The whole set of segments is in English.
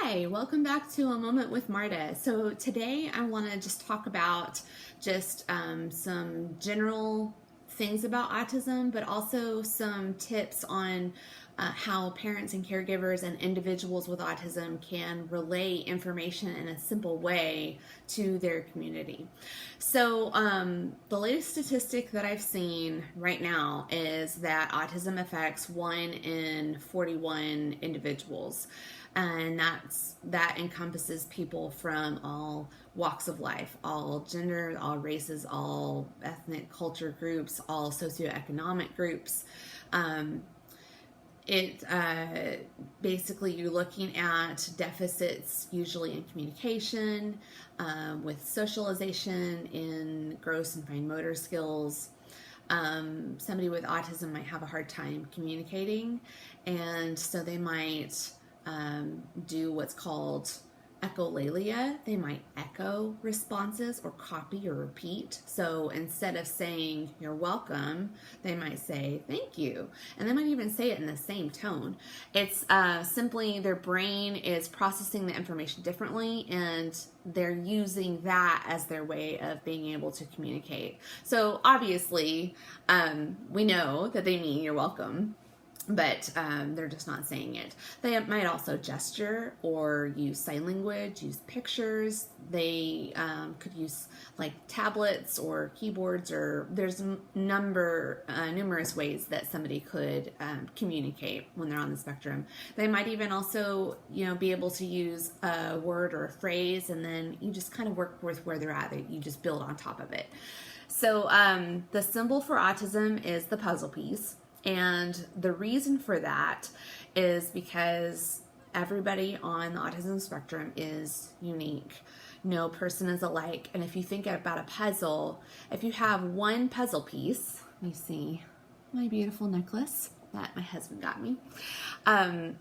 Hi, welcome back to A Moment with Marta. So today I want to just talk about some general things about autism, but also some tips on how parents and caregivers and individuals with autism can relay information in a simple way to their community. So the latest statistic that I've seen right now is that autism affects 1 in 41 individuals. And that encompasses people from all walks of life, all genders, all races, all ethnic culture groups, all socioeconomic groups. Basically, you're looking at deficits usually in communication, with socialization, in gross and fine motor skills. Somebody with autism might have a hard time communicating, and so they might do what's called echolalia. They might echo responses or copy or repeat. So instead of saying you're welcome, they might say thank you. And they might even say it in the same tone. It's simply their brain is processing the information differently, and they're using that as their way of being able to communicate. So obviously, we know that they mean you're welcome, but they're just not saying it. They might also gesture or use sign language, use pictures. They could use like tablets or keyboards, or there's numerous ways that somebody could communicate when they're on the spectrum. They might even also, be able to use a word or a phrase, and then you just kind of work with where they're at. You just build on top of it. So the symbol for autism is the puzzle piece. And the reason for that is because everybody on the autism spectrum is unique. No person is alike. And if you think about a puzzle, if you have one puzzle piece, let me see my beautiful necklace that my husband got me.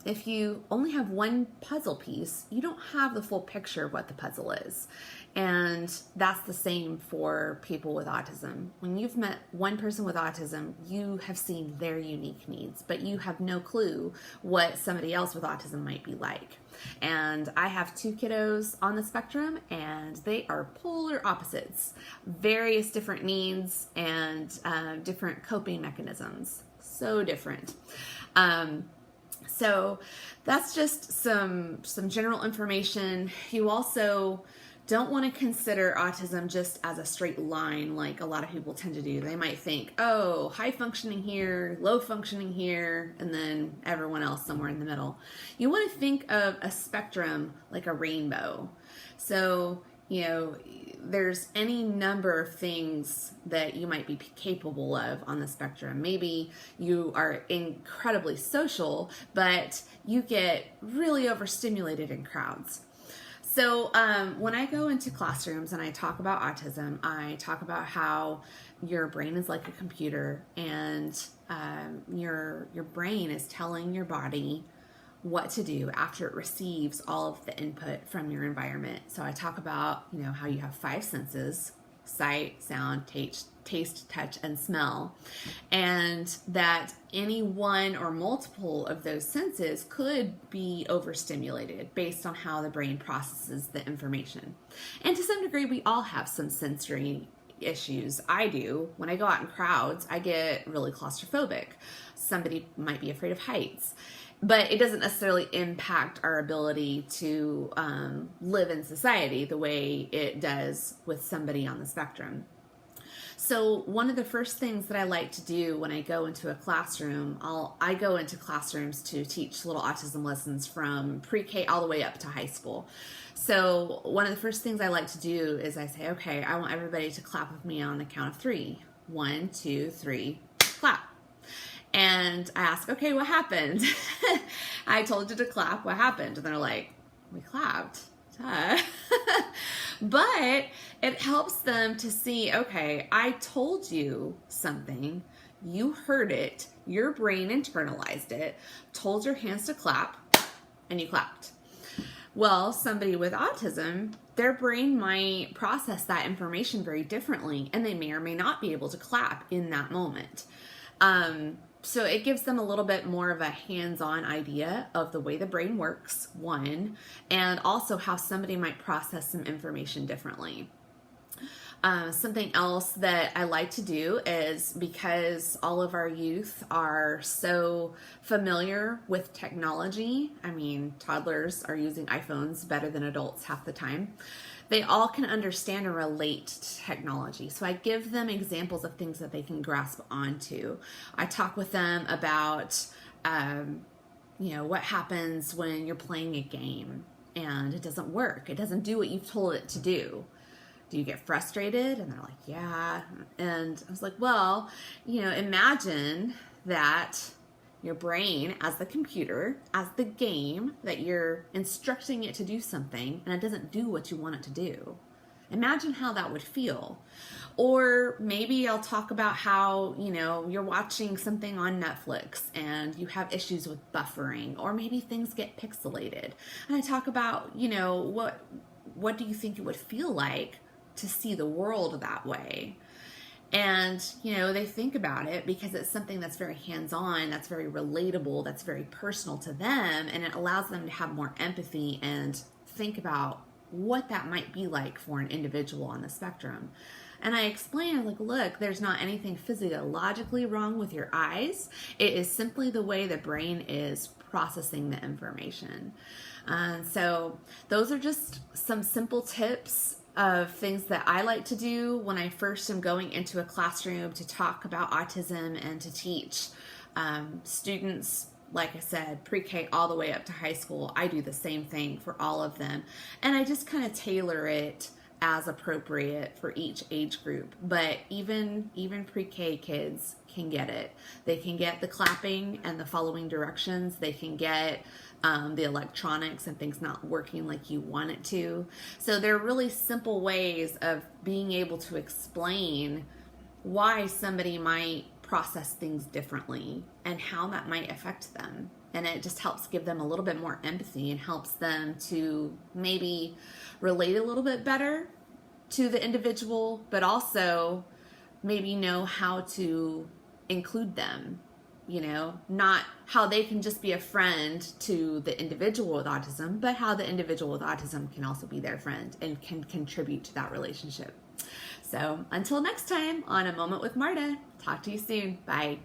If you only have one puzzle piece, you don't have the full picture of what the puzzle is. And that's the same for people with autism. When you've met one person with autism, you have seen their unique needs, but you have no clue what somebody else with autism might be like. And I have 2 kiddos on the spectrum, and they are polar opposites. Various different needs and different coping mechanisms. So different. So that's just some general information. You also don't want to consider autism just as a straight line like a lot of people tend to do. They might think, oh, high functioning here, low functioning here, and then everyone else somewhere in the middle. You want to think of a spectrum like a rainbow. So, there's any number of things that you might be capable of on the spectrum. Maybe you are incredibly social, but you get really overstimulated in crowds. So when I go into classrooms and I talk about autism, I talk about how your brain is like a computer, and your brain is telling your body what to do after it receives all of the input from your environment. So I talk about, how you have 5 senses: sight, sound, taste, touch, and smell. And that any one or multiple of those senses could be overstimulated based on how the brain processes the information. And to some degree, we all have some sensory issues. I do. When I go out in crowds, I get really claustrophobic. Somebody might be afraid of heights. But it doesn't necessarily impact our ability to live in society the way it does with somebody on the spectrum. So one of the first things that I like to do when I go into a classroom, I go into classrooms to teach little autism lessons from pre-K all the way up to high school. So one of the first things I like to do is I say, okay, I want everybody to clap with me on the count of 3. 1, 2, 3, clap. And I ask, okay, what happened? I told you to clap. What happened? And they're like, we clapped. But it helps them to see, okay, I told you something. You heard it. Your brain internalized it, told your hands to clap, and you clapped. Well, somebody with autism, their brain might process that information very differently, and they may or may not be able to clap in that moment. So it gives them a little bit more of a hands-on idea of the way the brain works, one, and also how somebody might process some information differently. Something else that I like to do is, because all of our youth are so familiar with technology, I mean, toddlers are using iPhones better than adults half the time. They all can understand and relate to technology. So I give them examples of things that they can grasp onto. I talk with them about, what happens when you're playing a game and it doesn't work. It doesn't do what you've told it to do. Do you get frustrated? And they're like, yeah. And I was like, well, imagine that your brain, as the computer, as the game, that you're instructing it to do something and it doesn't do what you want it to do. Imagine how that would feel. Or maybe I'll talk about how, you're watching something on Netflix and you have issues with buffering, or maybe things get pixelated. And I talk about, what do you think it would feel like to see the world that way? And, they think about it because it's something that's very hands-on, that's very relatable, that's very personal to them, and it allows them to have more empathy and think about what that might be like for an individual on the spectrum. And I explain, look, there's not anything physiologically wrong with your eyes. It is simply the way the brain is processing the information. So those are just some simple tips of things that I like to do when I first am going into a classroom to talk about autism and to teach students, like I said, pre-K all the way up to high school. I do the same thing for all of them. And I just kind of tailor it as appropriate for each age group. But even pre-K kids can get it. They can get the clapping and the following directions. They can get the electronics and things not working like you want it to. So there are really simple ways of being able to explain why somebody might process things differently and how that might affect them. And it just helps give them a little bit more empathy and helps them to maybe relate a little bit better to the individual, but also maybe know how to include them, not how they can just be a friend to the individual with autism, but how the individual with autism can also be their friend and can contribute to that relationship. So until next time on A Moment with Marta, talk to you soon. Bye.